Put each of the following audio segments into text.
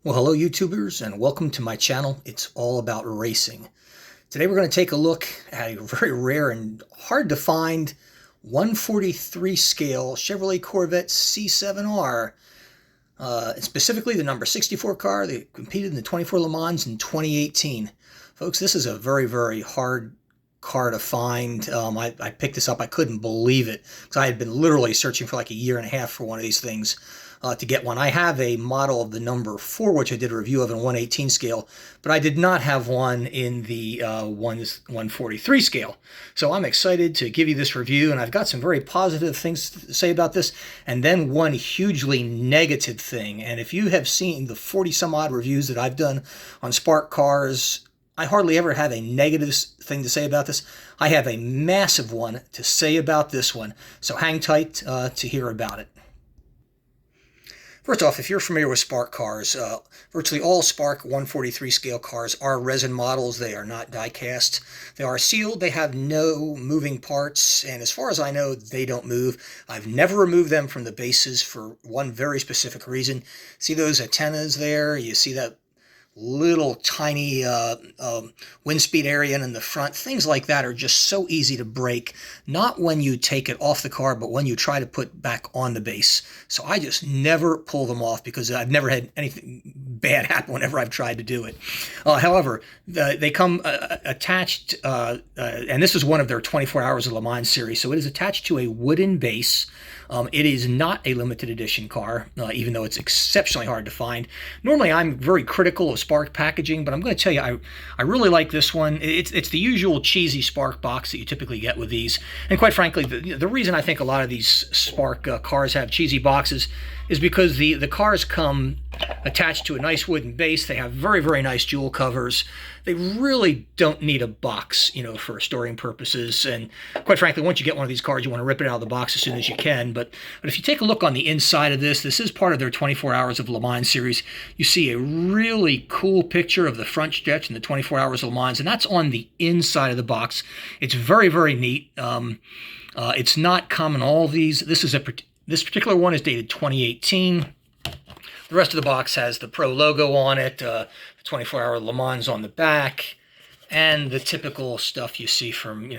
Well, hello YouTubers and welcome to my channel. It's all about racing. Today we're going to take a look at a very rare and hard to find 143 scale Chevrolet Corvette C7R. Specifically the number 64 car that competed in the 24 Le Mans in 2018. Folks, this is a very hard car to find. I picked this up. I couldn't believe it because I had been literally searching for like a year and a half for one of these things to get one. I have a model of the number 4, which I did a review of in 118 scale, but I did not have one in the 143 scale. So I'm excited to give you this review, and I've got some very positive things to say about this, and then one hugely negative thing. And if you have seen the 40 some odd reviews that I've done on Spark cars, I hardly ever have a negative thing to say about this. I have a massive one to say about this one, so hang tight to hear about it. First off, if you're familiar with Spark cars, virtually all Spark 143 scale cars are resin models. They are not die-cast. They are sealed. They have no moving parts, and as far as I know, they don't move. I've never removed them from the bases for one very specific reason. See those antennas there? You see that little tiny wind speed area in the front. Things like that are just so easy to break, not when you take it off the car, but when you try to put back on the base. So I just never pull them off because I've never had anything bad happen whenever I've tried to do it. However, they come attached, and this is one of their 24 Hours of Le Mans series, so it is attached to a wooden base. It is not a limited edition car, even though it's exceptionally hard to find. Normally, I'm very critical of Spark packaging, but I'm going to tell you, I really like this one. It's the usual cheesy Spark box that you typically get with these. And quite frankly, the reason I think a lot of these Spark cars have cheesy boxes is because the cars come attached to a nice wooden base. They have very nice jewel covers. They really don't need a box, for storing purposes. And quite frankly, once you get one of these cars, you want to rip it out of the box as soon as you can. But if you take a look on the inside of this is part of their 24 Hours of Le Mans series. You see a really cool picture of the front stretch in the 24 Hours of Le Mans, and that's on the inside of the box. It's very neat. It's not common. All these. This particular one is dated 2018. The rest of the box has the Pro logo on it, the 24-hour Le Mans on the back, and the typical stuff you see from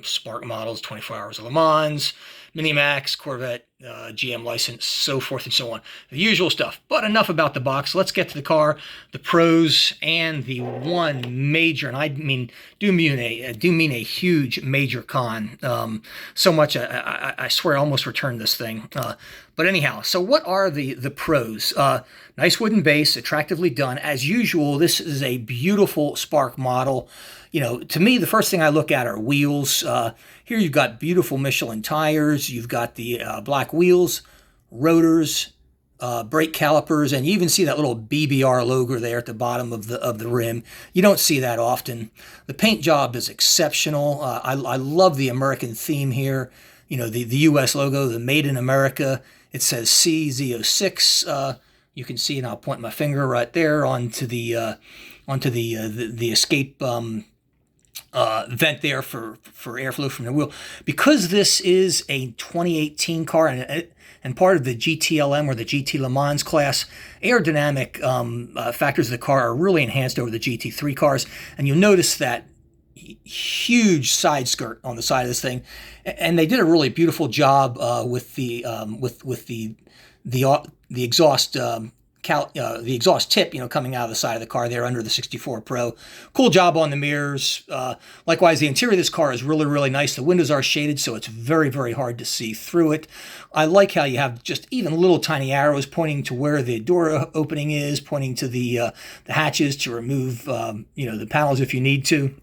Spark models, 24 Hours of Le Mans, Minimax, Corvette, GM license, so forth and so on. The usual stuff. But enough about the box. Let's get to the car, the pros, and the one major, and I do mean a huge major con. So much I swear I almost returned this thing. But anyhow, so what are the pros? Nice wooden base, attractively done. As usual, this is a beautiful Spark model. To me, the first thing I look at are wheels. Here you've got beautiful Michelin tires. You've got the black wheels, rotors, brake calipers, and you even see that little BBR logo there at the bottom of the rim. You don't see that often. The paint job is exceptional. I love the American theme here. The U.S. logo, the Made in America. It says CZ06. You can see, and I'll point my finger right there onto the escape vent there for airflow from the wheel. Because this is a 2018 car and part of the GTLM or the GT Le Mans class, aerodynamic factors of the car are really enhanced over the GT3 cars, and you'll notice that huge side skirt on the side of this thing, and they did a really beautiful job with the exhaust the exhaust tip, coming out of the side of the car there under the 64 Pro. Cool job on the mirrors. Likewise, the interior of this car is really nice. The windows are shaded, so it's very hard to see through it. I like how you have just even little tiny arrows pointing to where the door opening is, pointing to the hatches to remove the panels if you need to.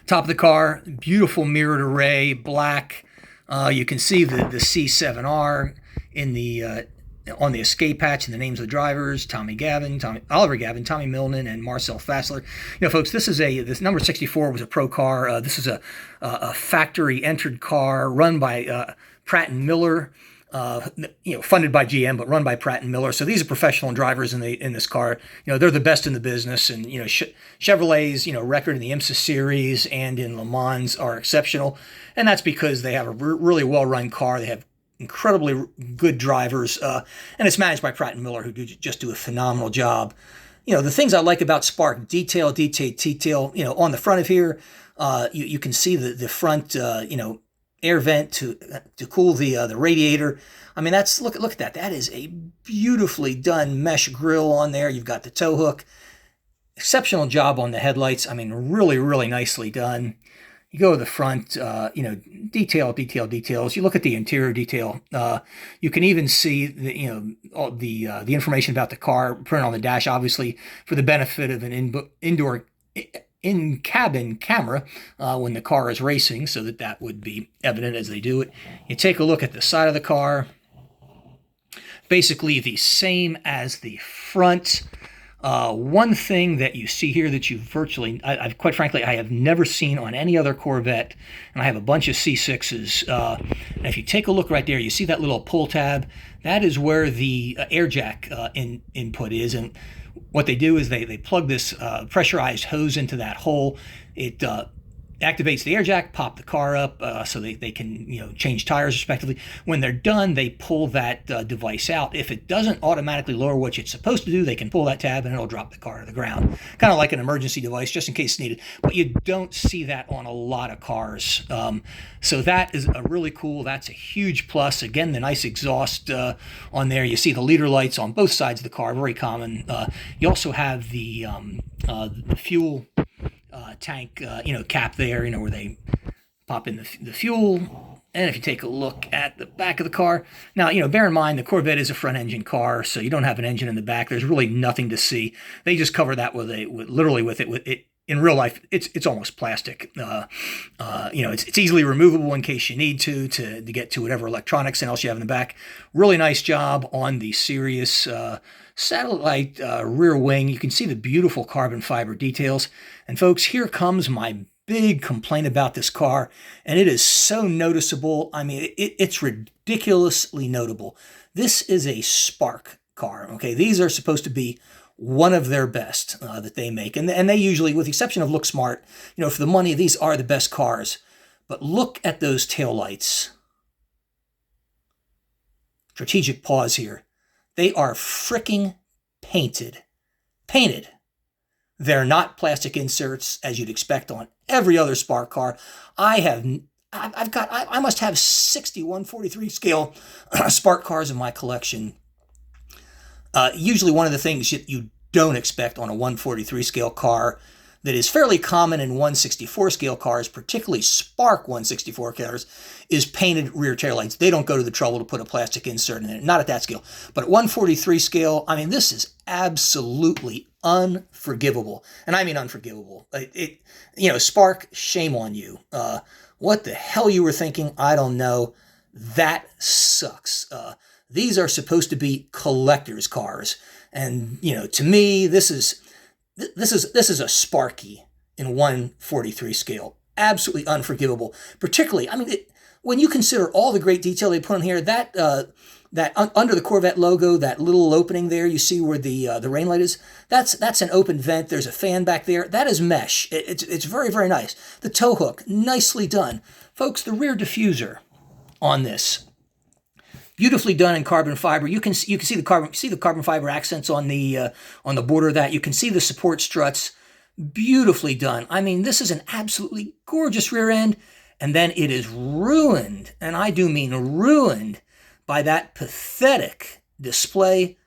Top of the car, beautiful mirrored array, black. You can see the C7R in the on the escape hatch and the names of the drivers: Oliver Gavin, Tommy Milnen, and Marcel Fassler. Folks, this number 64 was a pro car. This is a factory entered car run by Pratt and Miller. Funded by GM, but run by Pratt and Miller. So these are professional drivers in this car. They're the best in the business, and Chevrolet's record in the IMSA series and in Le Mans are exceptional, and that's because they have a really well-run car. They have incredibly good drivers, and it's managed by Pratt & Miller, who just do a phenomenal job. The things I like about Spark: detail. On the front of here, you can see the front, air vent to cool the radiator. I mean, look at that. That is a beautifully done mesh grille on there. You've got the tow hook. Exceptional job on the headlights. I mean, really, really nicely done. You go to the front, details. You look at the interior detail. You can even see the information about the car printed on the dash, obviously for the benefit of an indoor in-cabin camera when the car is racing, so that would be evident as they do it. You take a look at the side of the car. Basically the same as the front. One thing that you see here that you I've quite frankly, I have never seen on any other Corvette, and I have a bunch of C6s. And if you take a look right there, you see that little pull tab. That is where the air jack input is, and what they do is they plug this pressurized hose into that hole. It activates the air jack, pop the car up so they can change tires respectively. When they're done, they pull that device out. If it doesn't automatically lower what it's supposed to do, they can pull that tab and it'll drop the car to the ground. Kind of like an emergency device, just in case it's needed. But you don't see that on a lot of cars. So that is really cool. That's a huge plus. Again, the nice exhaust on there. You see the leader lights on both sides of the car, very common. You also have the fuel tank, cap there, where they pop in the fuel. And if you take a look at the back of the car, now, bear in mind the Corvette is a front engine car, so you don't have an engine in the back. There's really nothing to see. They just cover that with it. In real life, it's almost plastic. It's easily removable in case you need to get to whatever electronics and else you have in the back. Really nice job on the Sirius satellite rear wing. You can see the beautiful carbon fiber details. And folks, here comes my big complaint about this car, and it is so noticeable. I mean, it's ridiculously notable. This is a Spark car. Okay, these are supposed to be one of their best that they make, and they usually, with the exception of Look Smart, for the money, these are the best cars. But look at those taillights. Strategic pause here. They are freaking painted. Painted. They're not plastic inserts as you'd expect on every other Spark car. I must have 60 143 scale Spark cars in my collection. Usually one of the things you don't expect on a 143 scale car that is fairly common in 164 scale cars, particularly Spark 164 cars, is painted rear taillights. They don't go to the trouble to put a plastic insert in it, not at that scale. But at 143 scale, I mean, this is absolutely unforgivable. And I mean unforgivable. Spark, shame on you. What the hell you were thinking, I don't know. That sucks. These are supposed to be collector's cars. And, to me, this is a Sparky in 143 scale. Absolutely unforgivable. Particularly, I mean, when you consider all the great detail they put on here, that under the Corvette logo, that little opening there, you see where the rain light is. That's an open vent. There's a fan back there. That is mesh. It's very, very nice. The tow hook, nicely done, folks. The rear diffuser on this, beautifully done in carbon fiber. You can see the carbon fiber accents on the border of that. You can see the support struts, beautifully done. I mean, this is an absolutely gorgeous rear end, and then it is ruined, and I do mean ruined, by that pathetic display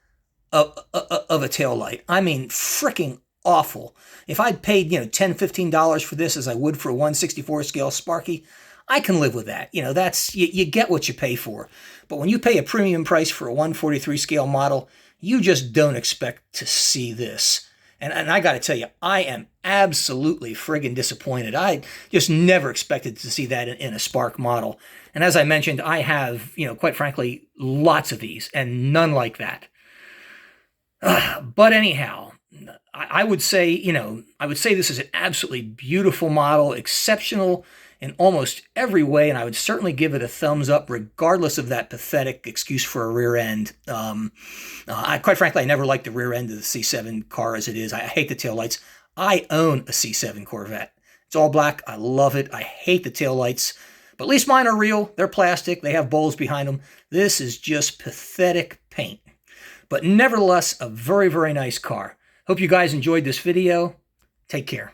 of a taillight. I mean, freaking awful. If I'd paid $10, $15 for this as I would for a 164 scale Sparky, I can live with that. That's you get what you pay for. But when you pay a premium price for a 143 scale model, you just don't expect to see this. And I got to tell you, I am absolutely friggin' disappointed. I just never expected to see that in a Spark model. And as I mentioned, I have, quite frankly, lots of these and none like that. But anyhow, I would say, this is an absolutely beautiful model, exceptional in almost every way, and I would certainly give it a thumbs up regardless of that pathetic excuse for a rear end. Quite frankly, I never liked the rear end of the C7 car as it is. I hate the taillights. I own a C7 Corvette. It's all black. I love it. I hate the taillights. But at least mine are real. They're plastic. They have bowls behind them. This is just pathetic paint. But nevertheless, a very, very nice car. Hope you guys enjoyed this video. Take care.